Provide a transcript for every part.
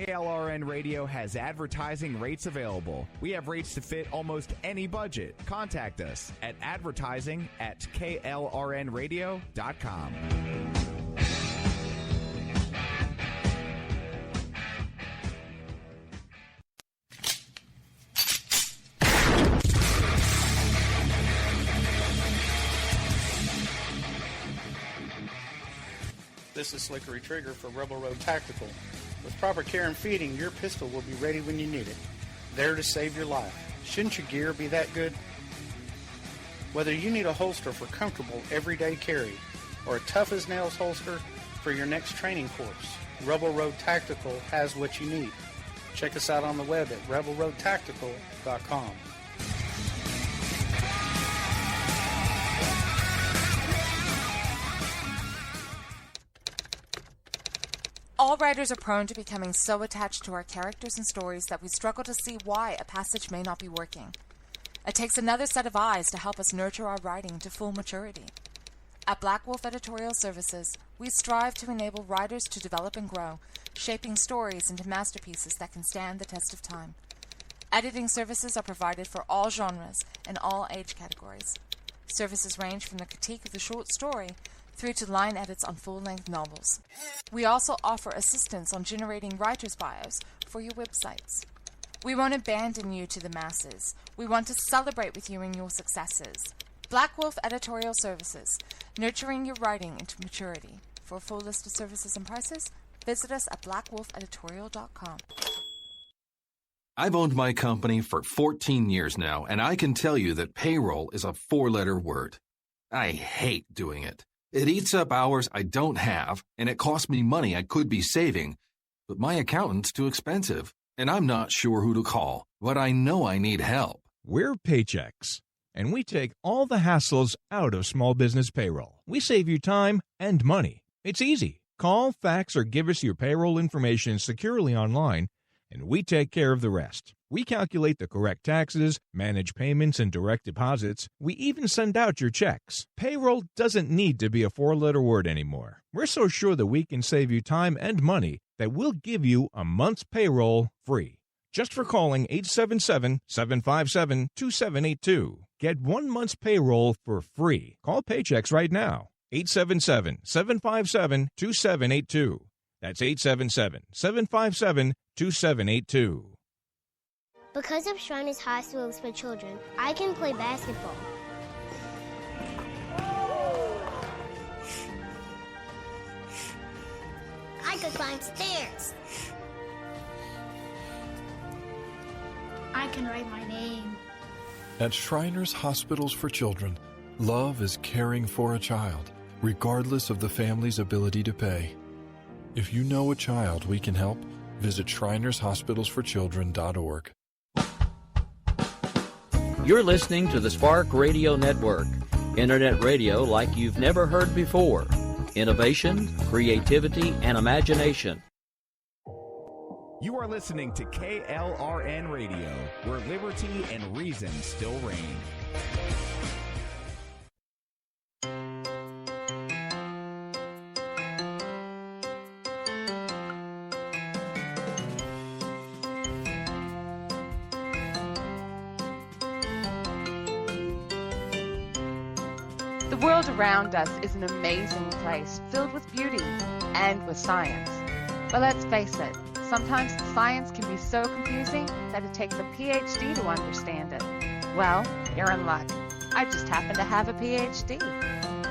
KLRN Radio has advertising rates available. We have rates to fit almost any budget. Contact us at advertising@klrnradio.com. This is Slickery Trigger for Rebel Road Tactical. With proper care and feeding, your pistol will be ready when you need it. There to save your life. Shouldn't your gear be that good? Whether you need a holster for comfortable everyday carry or a tough-as-nails holster for your next training course, Rebel Road Tactical has what you need. Check us out on the web at rebelroadtactical.com. All writers are prone to becoming so attached to our characters and stories that we struggle to see why a passage may not be working. It takes another set of eyes to help us nurture our writing to full maturity. At Black Wolf Editorial Services, we strive to enable writers to develop and grow, shaping stories into masterpieces that can stand the test of time. Editing services are provided for all genres and all age categories. Services range from the critique of the short story through to line edits on full-length novels. We also offer assistance on generating writers' bios for your websites. We won't abandon you to the masses. We want to celebrate with you in your successes. Black Wolf Editorial Services, nurturing your writing into maturity. For a full list of services and prices, visit us at blackwolfeditorial.com. I've owned my company for 14 years now, and I can tell you that payroll is a 4-letter word. I hate doing it. It eats up hours I don't have, and it costs me money I could be saving. But my accountant's too expensive, and I'm not sure who to call. But I know I need help. We're Paychex, and we take all the hassles out of small business payroll. We save you time and money. It's easy. Call, fax, or give us your payroll information securely online, and we take care of the rest. We calculate the correct taxes, manage payments and direct deposits. We even send out your checks. Payroll doesn't need to be a 4-letter word anymore. We're so sure that we can save you time and money that we'll give you a month's payroll free. Just for calling 877-757-2782. Get 1 month's payroll for free. Call Paychex right now. 877-757-2782. That's 877-757-2782. Because of Shriners Hospitals for Children, I can play basketball. I could climb stairs. I can write my name. At Shriners Hospitals for Children, love is caring for a child, regardless of the family's ability to pay. If you know a child we can help, visit ShrinersHospitalsForChildren.org. You're listening to the Spark Radio Network, internet radio like you've never heard before. Innovation, creativity, and imagination. You are listening to KLRN Radio, where liberty and reason still reign. The world around us is an amazing place, filled with beauty and with science. But let's face it, sometimes the science can be so confusing that it takes a PhD to understand it. Well, you're in luck. I just happen to have a PhD.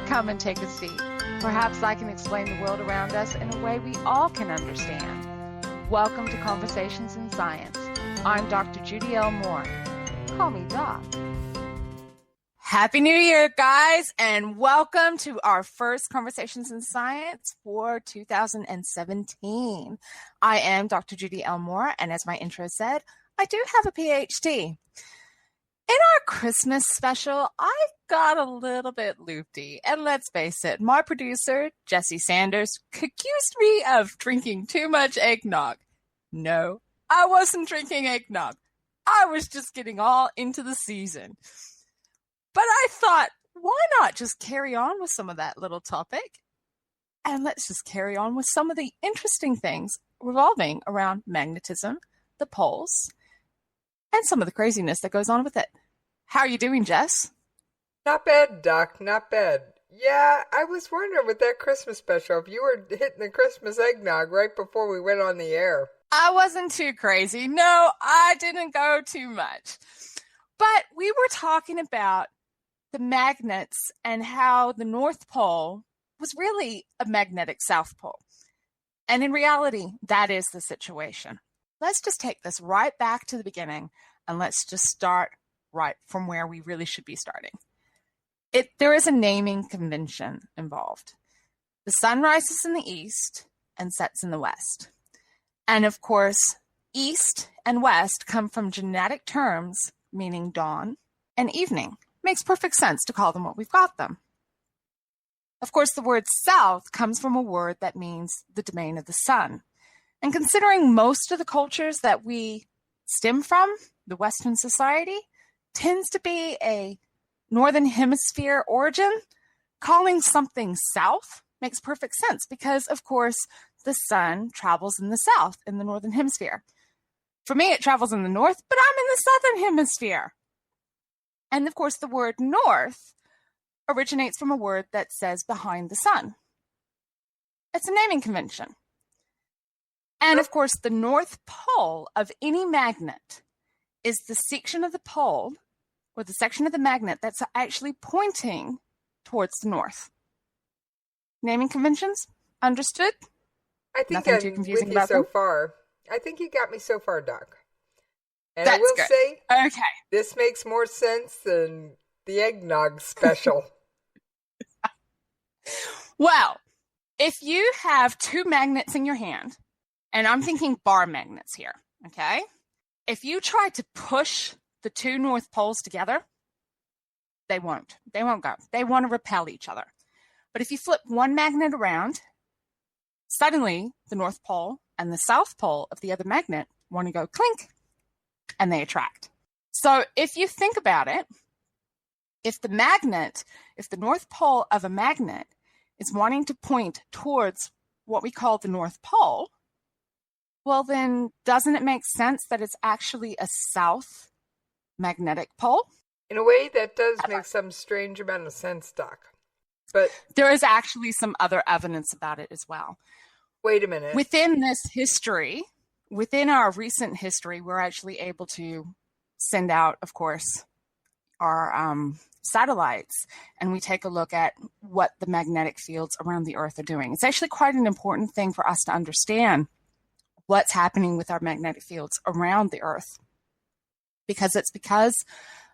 Come and take a seat. Perhaps I can explain the world around us in a way we all can understand. Welcome to Conversations in Science. I'm Dr. Judy L. Mohr. Call me Doc. Happy New Year, guys, and welcome to our first Conversations in Science for 2017. I am Dr. Judy L. Mohr, and as my intro said, I do have a PhD. In our Christmas special, I got a little bit loopy, and let's face it, my producer, Jessie Sanders, accused me of drinking too much eggnog. No, I wasn't drinking eggnog. I was just getting all into the season. But I thought, why not just carry on with some of that little topic? And let's just carry on with some of the interesting things revolving around magnetism, the poles, and some of the craziness that goes on with it. How are you doing, Jess? Not bad, Doc. Not bad. Yeah, I was wondering with that Christmas special if you were hitting the Christmas eggnog right before we went on the air. I wasn't too crazy. No, I didn't go too much. But we were talking about the magnets and how the North Pole was really a magnetic South Pole. And in reality, that is the situation. Let's just take this right back to the beginning and let's just start right from where we really should be starting. There is a naming convention involved. The sun rises in the east and sets in the west. And of course, east and west come from genetic terms meaning dawn and evening. Makes perfect sense to call them what we've got them. Of course, the word south comes from a word that means the domain of the sun. And considering most of the cultures that we stem from, the Western society, tends to be a Northern Hemisphere origin, calling something south makes perfect sense because, of course, the sun travels in the south, in the Northern Hemisphere. For me, it travels in the north, but I'm in the Southern Hemisphere. And, of course, the word north originates from a word that says behind the sun. It's a naming convention. And, of course, the north pole of any magnet is the section of the pole or the section of the magnet that's actually pointing towards the north. Naming conventions? Understood? I think Nothing I'm too confusing with you about so them? far. I think you got me so far, Doc. And That's I will good. say, Okay. this makes more sense than the eggnog special. Well, if you have two magnets in your hand, and I'm thinking bar magnets here, okay? If you try to push the two north poles together, they won't. They won't go. They want to repel each other. But if you flip one magnet around, suddenly the north pole and the south pole of the other magnet want to go clink, and they attract. So if you think about it, if the north pole of a magnet is wanting to point towards what we call the North Pole, well then doesn't it make sense that it's actually a south magnetic pole? In a way, that does make some strange amount of sense, Doc. But there is actually some other evidence about it as well. Wait a minute. Within this history, within our recent history, we're actually able to send out, of course, our satellites, and we take a look at what the magnetic fields around the Earth are doing. It's actually quite an important thing for us to understand what's happening with our magnetic fields around the Earth, because it's because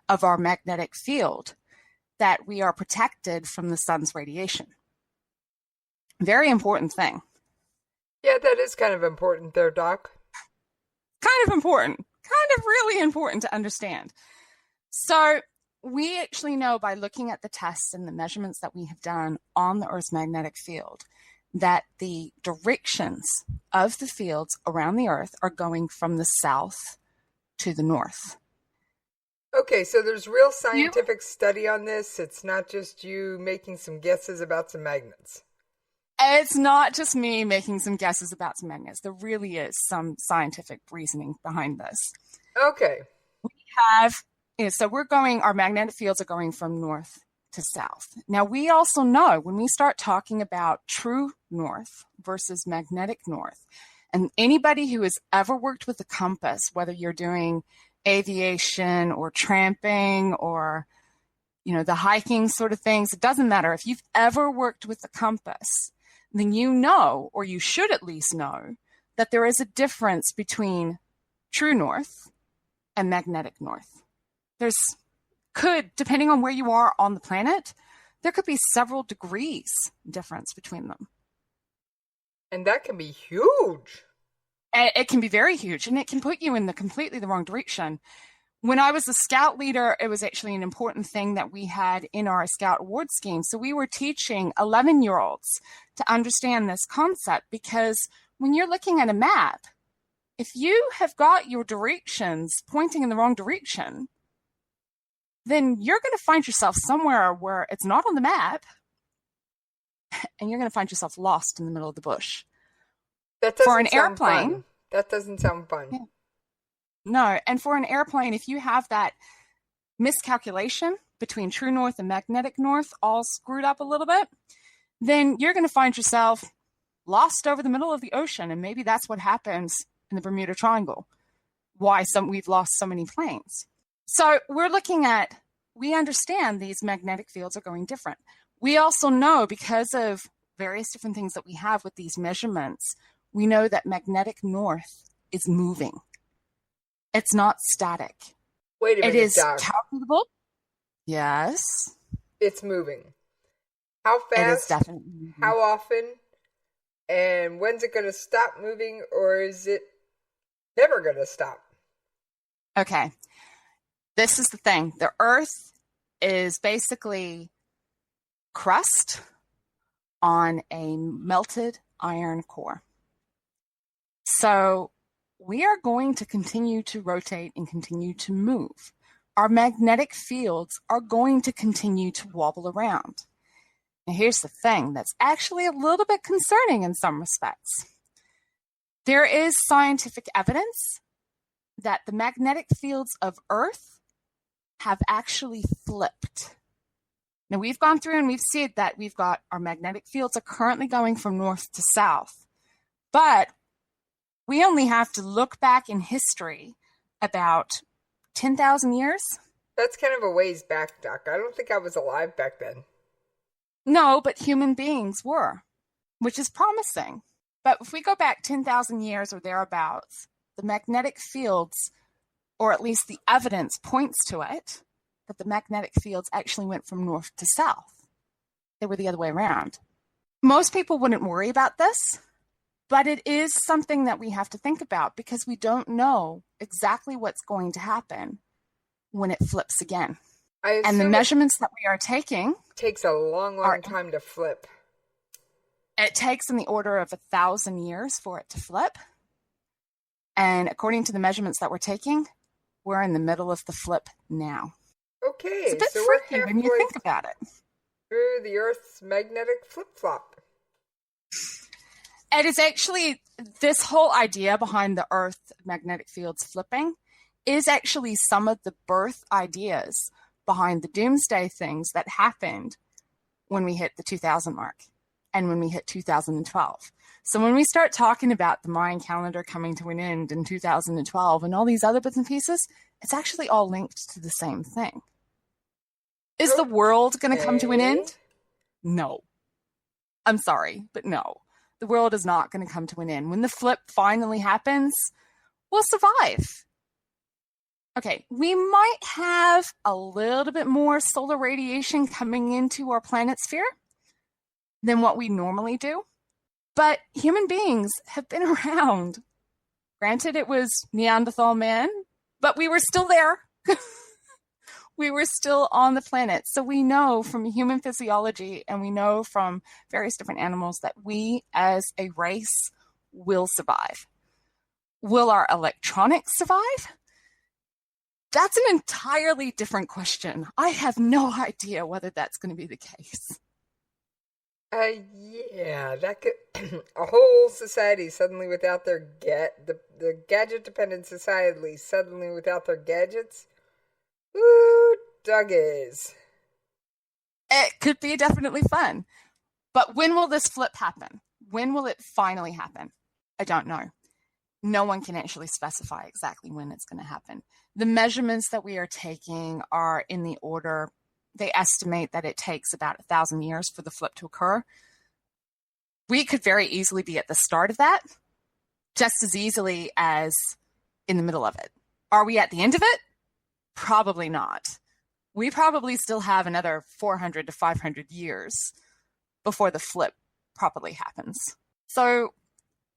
of our magnetic field that we are protected from the sun's radiation. Very important thing. Yeah, that is kind of important there, Doc. Kind of important. Kind of really important to understand. So we actually know by looking at the tests and the measurements that we have done on the Earth's magnetic field that the directions of the fields around the Earth are going from the south to the north. Okay, so there's real scientific study on this. It's not just you making some guesses about some magnets. It's not just me making some guesses about some magnets. There really is some scientific reasoning behind this. Okay. We have, so our magnetic fields are going from north to south. Now, we also know when we start talking about true north versus magnetic north, and anybody who has ever worked with a compass, whether you're doing aviation or tramping or, the hiking sort of things, it doesn't matter. If you've ever worked with a compass, then you know, or you should at least know, that there is a difference between true north and magnetic north. Depending on where you are on the planet, there could be several degrees difference between them. And that can be huge. It can be very huge, and it can put you in completely the wrong direction. When I was a scout leader, it was actually an important thing that we had in our scout award scheme. So we were teaching 11-year-olds to understand this concept, because when you're looking at a map, if you have got your directions pointing in the wrong direction, then you're going to find yourself somewhere where it's not on the map, and you're going to find yourself lost in the middle of the bush. That doesn't for an sound airplane. Fun. That doesn't sound fun. Yeah. No, and for an airplane, if you have that miscalculation between true north and magnetic north all screwed up a little bit, then you're going to find yourself lost over the middle of the ocean. And maybe that's what happens in the Bermuda Triangle, why we've lost so many planes. So we're looking at, we understand these magnetic fields are going different. We also know, because of various different things that we have with these measurements, we know that magnetic north is moving. It's not static. Wait a minute, it is Doc. calculable. Yes. It's moving. How fast? It is definitely moving. How often? And when's it going to stop moving, or is it never going to stop? Okay. This is the thing. The Earth is basically crust on a melted iron core. So we are going to continue to rotate and continue to move. Our magnetic fields are going to continue to wobble around. Now, here's the thing that's actually a little bit concerning in some respects. There is scientific evidence that the magnetic fields of Earth have actually flipped. Now, we've gone through and we've seen that we've got our magnetic fields are currently going from north to south. But we only have to look back in history about 10,000 years. That's kind of a ways back, Doc. I don't think I was alive back then. No, but human beings were, which is promising. But if we go back 10,000 years or thereabouts, the magnetic fields, or at least the evidence points to it, that the magnetic fields actually went from north to south. They were the other way around. Most people wouldn't worry about this, but it is something that we have to think about because we don't know exactly what's going to happen when it flips again. And the measurements that we are taking takes a long time to flip. It takes in the order of 1,000 years for it to flip. And according to the measurements that we're taking, we're in the middle of the flip now. Okay, it's a bit so freaky we're when you think about it. Through the Earth's magnetic flip-flop. It is actually, this whole idea behind the Earth magnetic fields flipping is actually some of the birth ideas behind the doomsday things that happened when we hit the 2000 mark and when we hit 2012. So when we start talking about the Mayan calendar coming to an end in 2012 and all these other bits and pieces, it's actually all linked to the same thing. Is the world going to come to an end? No. I'm sorry, but no. The world is not going to come to an end. When the flip finally happens, we'll survive. Okay, we might have a little bit more solar radiation coming into our planet sphere than what we normally do. But human beings have been around. Granted, it was Neanderthal man, but we were still there. We were still on the planet. So we know from human physiology and we know from various different animals that we as a race will survive. Will our electronics survive? That's an entirely different question. I have no idea whether that's going to be the case. Yeah, that could a whole society suddenly without their the gadget-dependent society suddenly without their gadgets. Ooh, duggies. It could be definitely fun. But when will this flip happen? When will it finally happen? I don't know. No one can actually specify exactly when it's going to happen. The measurements that we are taking are in the order, they estimate that it takes about 1,000 years for the flip to occur. We could very easily be at the start of that, just as easily as in the middle of it. Are we at the end of it? Probably not. We probably still have another 400 to 500 years before the flip properly happens. So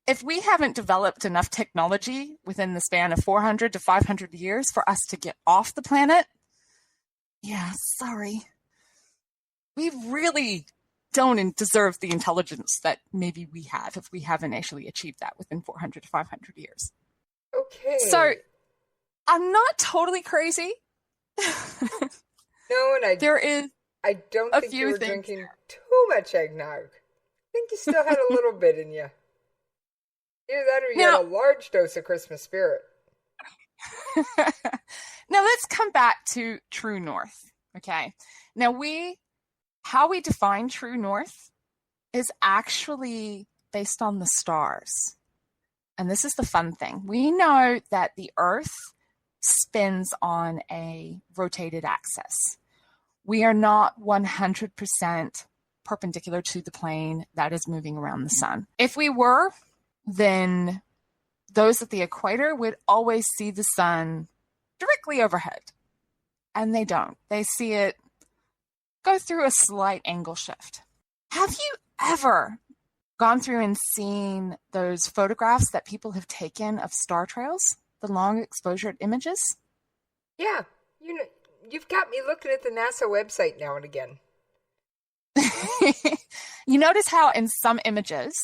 if we haven't developed enough technology within the span of 400 to 500 years for us to get off the planet, yeah, sorry. We really don't deserve the intelligence that maybe we have if we haven't actually achieved that within 400 to 500 years. Okay. So I'm not totally crazy. No, and I don't think you were things drinking too much eggnog. I think you still had a little bit in you. Either that or you had a large dose of Christmas spirit. Now let's come back to true north. Okay. Now how we define true north is actually based on the stars. And this is the fun thing. We know that the Earth spins on a rotated axis. We are not 100% perpendicular to the plane that is moving around the sun. If we were, then those at the equator would always see the sun directly overhead. And they don't. They see it go through a slight angle shift. Have you ever gone through and seen those photographs that people have taken of star trails, the long exposure images? Yeah. You've got me looking at the NASA website now and again. You notice how in some images,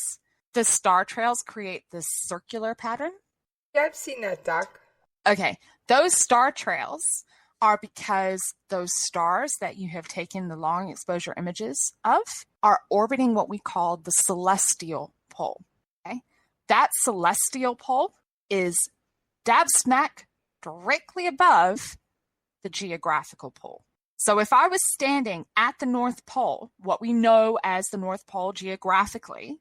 the star trails create this circular pattern? Yeah, I've seen that, Doc. Okay. Those star trails are because those stars that you have taken the long exposure images of are orbiting what we call the celestial pole. Okay? That celestial pole is dab smack directly above the geographical pole. So if I was standing at the North Pole, what we know as the North Pole geographically,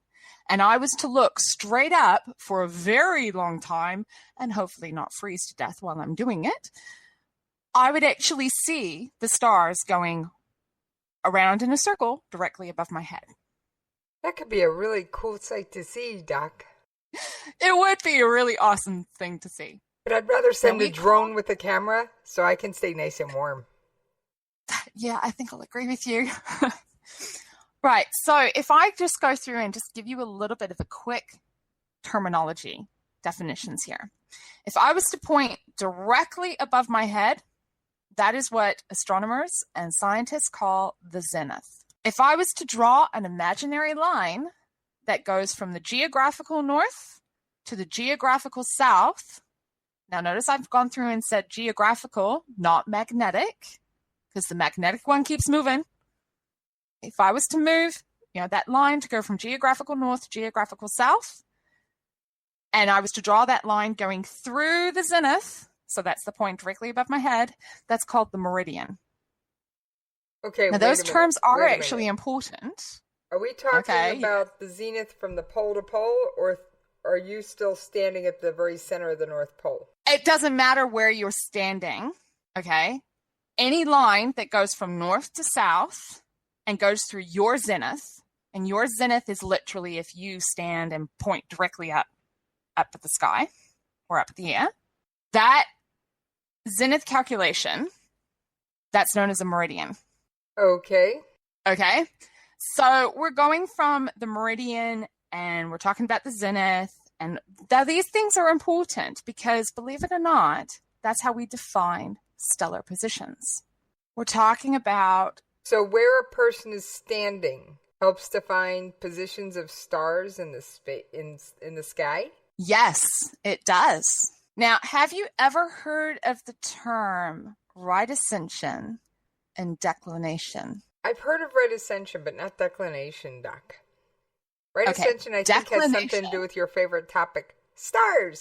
and I was to look straight up for a very long time and hopefully not freeze to death while I'm doing it, I would actually see the stars going around in a circle directly above my head. That could be a really cool sight to see, Doc. It would be a really awesome thing to see. But I'd rather send a drone with a camera so I can stay nice and warm. Yeah, I think I'll agree with you. Right, so if I just go through and just give you a little bit of a quick terminology definitions here. If I was to point directly above my head, that is what astronomers and scientists call the zenith. If I was to draw an imaginary line that goes from the geographical north to the geographical south, now notice I've gone through and said geographical, not magnetic, because the magnetic one keeps moving. If I was to move, that line to go from geographical north to geographical south, and I was to draw that line going through the zenith, so that's the point directly above my head, that's called the meridian. Okay. Now, those terms are actually important. Are we talking about the zenith from the pole to pole, or are you still standing at the very center of the North Pole? It doesn't matter where you're standing, okay? Any line that goes from north to south and goes through your zenith, and your zenith is literally if you stand and point directly up at the sky or up at the air, that zenith calculation, that's known as a meridian. Okay. Okay. So we're going from the meridian and we're talking about the zenith. And these things are important because, believe it or not, that's how we define stellar positions. We're talking about... So where a person is standing helps define positions of stars in the sky? Yes, it does. Now, have you ever heard of the term right ascension and declination? I've heard of right ascension, but not declination, Doc. Right ascension, I think, has something to do with your favorite topic, stars.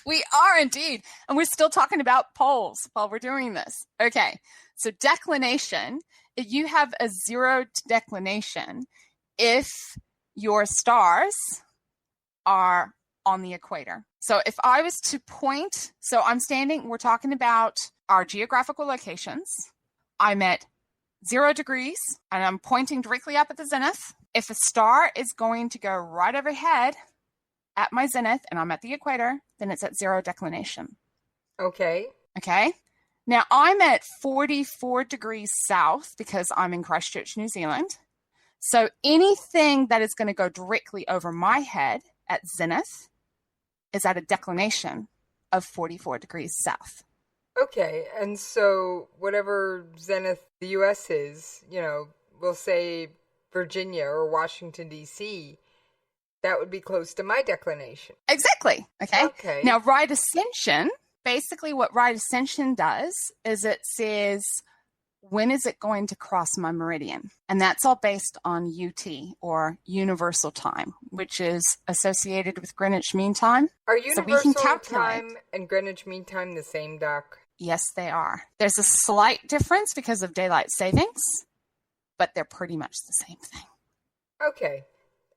We are indeed. And we're still talking about poles while we're doing this. Okay. So declination, you have a zero declination if your stars are on the equator. So if I was to point, so I'm standing, we're talking about our geographical locations. I'm at 0 degrees and I'm pointing directly up at the zenith. If a star is going to go right overhead at my zenith and I'm at the equator, then it's at 0 declination. Okay. Okay. Now I'm at 44 degrees south because I'm in Christchurch, New Zealand. So anything that is going to go directly over my head at zenith is at a declination of 44 degrees south. Okay. And so whatever zenith the U.S. is, we'll say Virginia or Washington, D.C., that would be close to my declination. Exactly. Okay. Now, right ascension, basically what right ascension does is it says when is it going to cross my meridian? And that's all based on UT, or Universal Time, which is associated with Greenwich Mean Time. Are Universal Time and Greenwich Mean Time the same, Doc? Yes, they are. There's a slight difference because of daylight savings, but they're pretty much the same thing. Okay.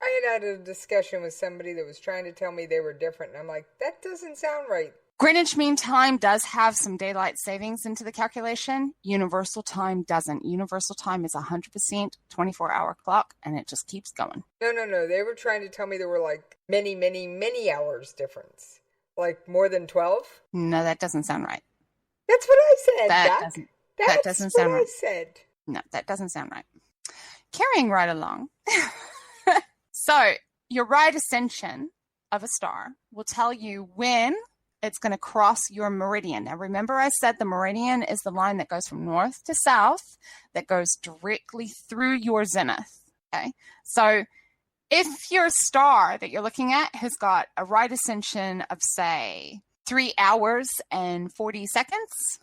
I had a discussion with somebody that was trying to tell me they were different, and I'm like, that doesn't sound right. Greenwich Mean Time does have some daylight savings into the calculation. Universal Time doesn't. Universal Time is 100% 24-hour clock, and it just keeps going. No. They were trying to tell me there were like many, many, many hours difference. Like more than 12? No, that doesn't sound right. That's what I said, Doc. That doesn't sound right. That's what I said. No, that doesn't sound right. Carrying right along. So, your right ascension of a star will tell you when it's going to cross your meridian. Now, remember I said the meridian is the line that goes from north to south that goes directly through your zenith. Okay? So, if your star that you're looking at has got a right ascension of, say, 3 hours and 40 seconds,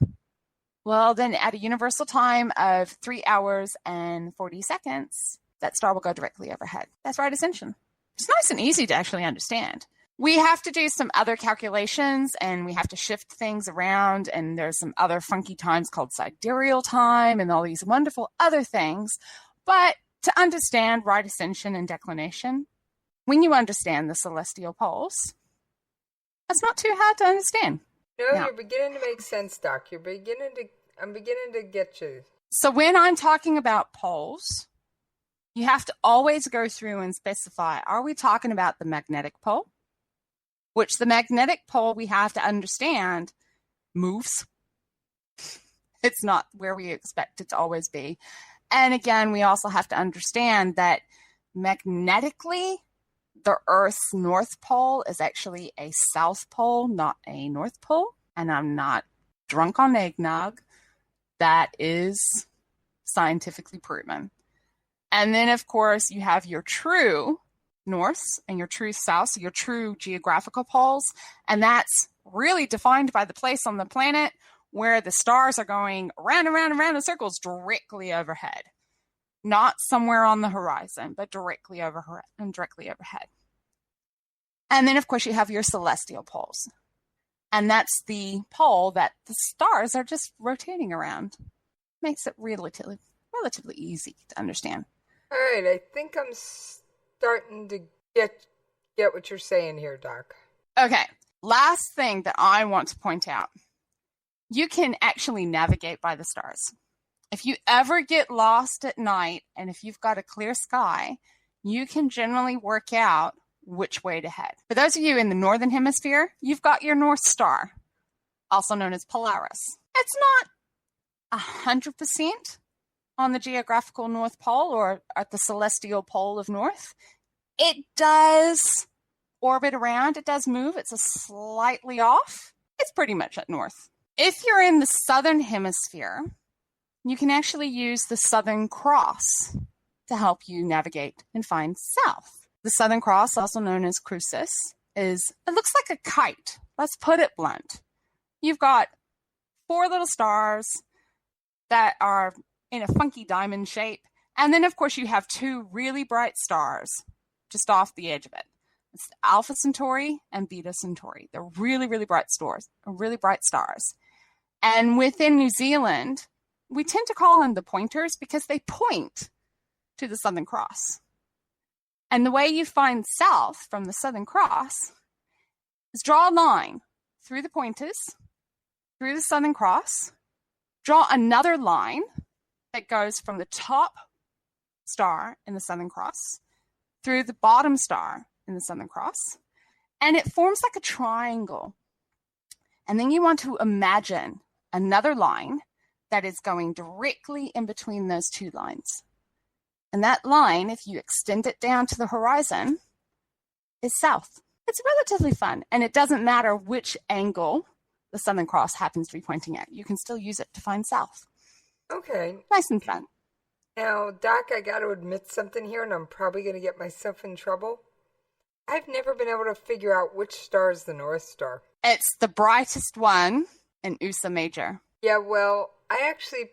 well, then at a universal time of 3 hours and 40 seconds, that star will go directly overhead. That's right ascension. It's nice and easy to actually understand. We have to do some other calculations, and we have to shift things around, and there's some other funky times called sidereal time and all these wonderful other things. But to understand right ascension and declination, when you understand the celestial poles, that's not too hard to understand. No, you're beginning to make sense, Doc. I'm beginning to get you. So when I'm talking about poles, you have to always go through and specify, are we talking about the magnetic pole? Which the magnetic pole, we have to understand, moves. It's not where we expect it to always be. And again, we also have to understand that magnetically, the Earth's North Pole is actually a South Pole, not a North Pole. And I'm not drunk on eggnog. That is scientifically proven. And then, of course, you have your true north and your true south, so your true geographical poles. And that's really defined by the place on the planet where the stars are going around and around and around in circles directly overhead. Not somewhere on the horizon, but directly overhead. And then, of course, you have your celestial poles. And that's the pole that the stars are just rotating around. Makes it relatively easy to understand. All right, I think I'm starting to get what you're saying here, Doc. Okay, last thing that I want to point out. You can actually navigate by the stars. If you ever get lost at night, and if you've got a clear sky, you can generally work out which way to head. For those of you in the northern hemisphere, you've got your North Star, also known as Polaris. It's not 100% on the geographical North Pole or at the celestial pole of north. It does orbit around. It does move. It's slightly off. It's pretty much at north. If you're in the southern hemisphere, you can actually use the Southern Cross to help you navigate and find south. The Southern Cross, also known as Crucis, it looks like a kite. Let's put it blunt. You've got 4 little stars that are in a funky diamond shape. And then, of course, you have 2 really bright stars just off the edge of it. It's Alpha Centauri and Beta Centauri. They're really, really bright stars. And within New Zealand, we tend to call them the pointers because they point to the Southern Cross. And the way you find south from the Southern Cross is draw a line through the pointers, through the Southern Cross, draw another line that goes from the top star in the Southern Cross through the bottom star in the Southern Cross, and it forms like a triangle. And then you want to imagine another line that is going directly in between those 2 lines. And that line, if you extend it down to the horizon, is south. It's relatively fun, and it doesn't matter which angle the Southern Cross happens to be pointing at. You can still use it to find south. Okay. Nice and fun. Now, Doc, I got to admit something here, and I'm probably going to get myself in trouble. I've never been able to figure out which star is the North Star. It's the brightest one in Ursa Major. Yeah, well, I actually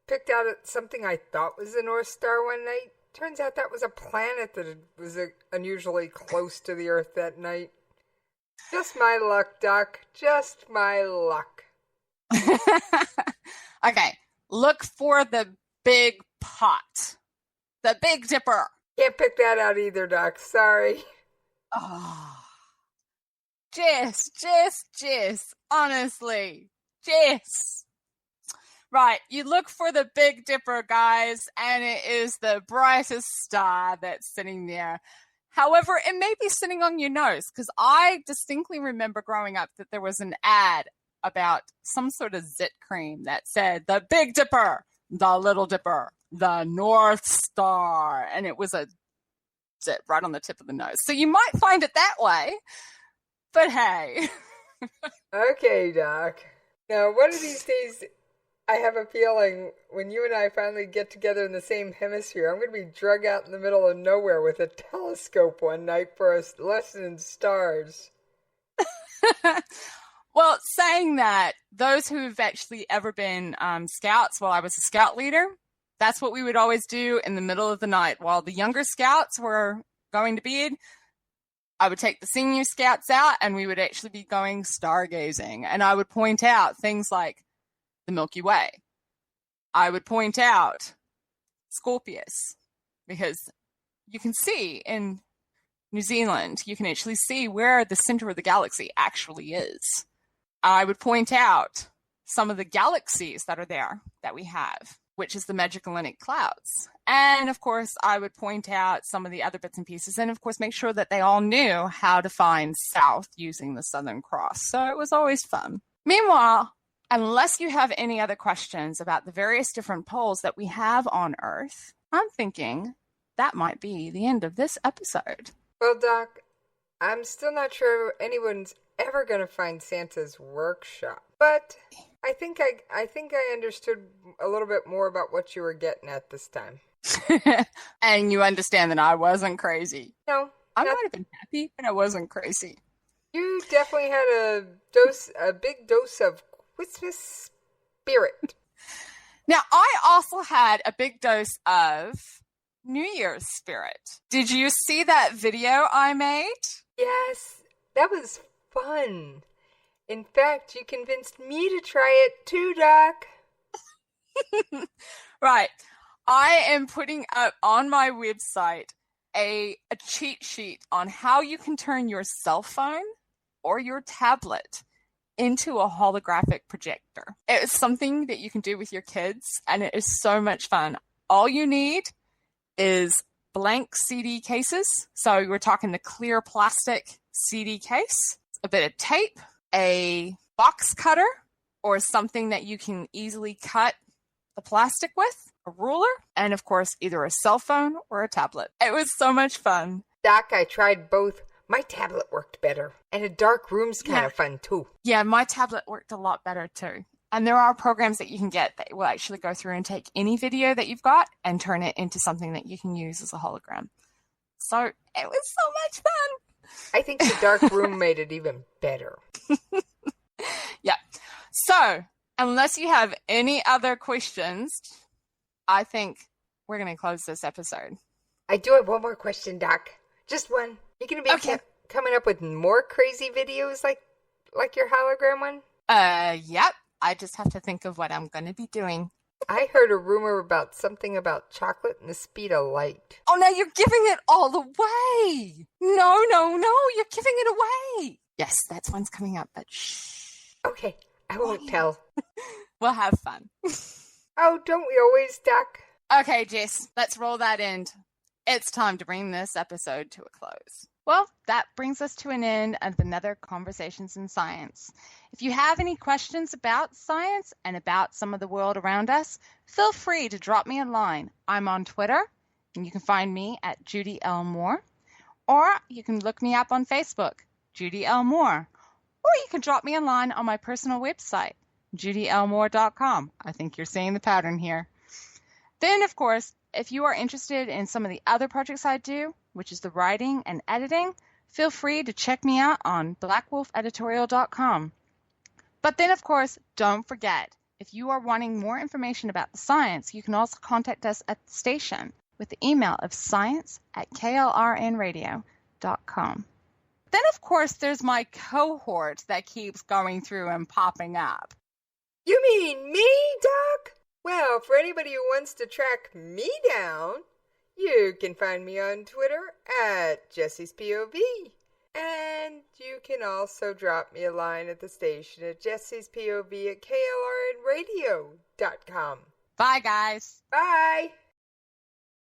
picked out something I thought was the North Star one night. Turns out that was a planet that was unusually close to the Earth that night. Just my luck, Doc. Just my luck. Okay, look for the big pot. The Big Dipper. Can't pick that out either, Doc. Sorry. Oh. Jess. Honestly. Jess. Right, you look for the Big Dipper, guys, and it is the brightest star that's sitting there. However, it may be sitting on your nose, because I distinctly remember growing up that there was an ad about some sort of zit cream that said, the Big Dipper, the Little Dipper, the North Star, and it was a zit right on the tip of the nose. So you might find it that way, but hey. Okay, Doc. Now, one of these days, I have a feeling when you and I finally get together in the same hemisphere, I'm going to be drug out in the middle of nowhere with a telescope one night for a lesson in stars. Well, saying that, those who've actually ever been scouts while I was a scout leader, that's what we would always do in the middle of the night. While the younger scouts were going to bed, I would take the senior scouts out and we would actually be going stargazing. And I would point out things like the Milky Way. I would point out Scorpius, because you can see in New Zealand, you can actually see where the center of the galaxy actually is. I would point out some of the galaxies that are there that we have, which is the Magellanic Clouds. And of course, I would point out some of the other bits and pieces, and of course, make sure that they all knew how to find south using the Southern Cross. So it was always fun. Meanwhile, unless you have any other questions about the various different poles that we have on Earth, I'm thinking that might be the end of this episode. Well, Doc, I'm still not sure anyone's ever going to find Santa's workshop. But I think I understood a little bit more about what you were getting at this time. And you understand that I wasn't crazy. No. I might have been happy, but I wasn't crazy. You definitely had a big dose of Christmas spirit. Now, I also had a big dose of New Year's spirit. Did you see that video I made? Yes, that was fun. In fact, you convinced me to try it too, Doc. Right. I am putting up on my website a cheat sheet on how you can turn your cell phone or your tablet into a holographic projector. It is something that you can do with your kids, and it is so much fun. All you need is blank CD cases. So we're talking the clear plastic CD case, a bit of tape, a box cutter, or something that you can easily cut the plastic with, a ruler, and of course, either a cell phone or a tablet. It was so much fun. Doc, I tried both. My tablet worked better. And a dark room's kind of fun, too. Yeah, my tablet worked a lot better, too. And there are programs that you can get that will actually go through and take any video that you've got and turn it into something that you can use as a hologram. So it was so much fun. I think the dark room made it even better. Yeah. So, unless you have any other questions, I think we're going to close this episode. I do have one more question, Doc. Just one. You going to be coming up with more crazy videos like your hologram one? Yep. I just have to think of what I'm going to be doing. I heard a rumor about something about chocolate and the speed of light. Oh, no, you're giving it all away. No, you're giving it away. Yes, that one's coming up, but shh. Okay, I won't tell. We'll have fun. Oh, don't we always, Doc? Okay, Jess, let's roll that end. It's time to bring this episode to a close. Well, that brings us to an end of another Conversations in Science. If you have any questions about science and about some of the world around us, feel free to drop me a line. I'm on Twitter, and you can find me at Judy L. Mohr, or you can look me up on Facebook, Judy L. Mohr, or you can drop me a line on my personal website, judylmohr.com. I think you're seeing the pattern here. Then, of course, if you are interested in some of the other projects I do, which is the writing and editing, feel free to check me out on blackwolfeditorial.com. But then, of course, don't forget, If you are wanting more information about the science, you can also contact us at the station with the email of science@klrnradio.com. Then, of course, there's my cohort that keeps going through and popping up. You mean me, Doc? Well, for anybody who wants to track me down, you can find me on Twitter at Jessie's POV. And you can also drop me a line at the station at Jessie's POV at KLRNRadio.com. Bye, guys. Bye.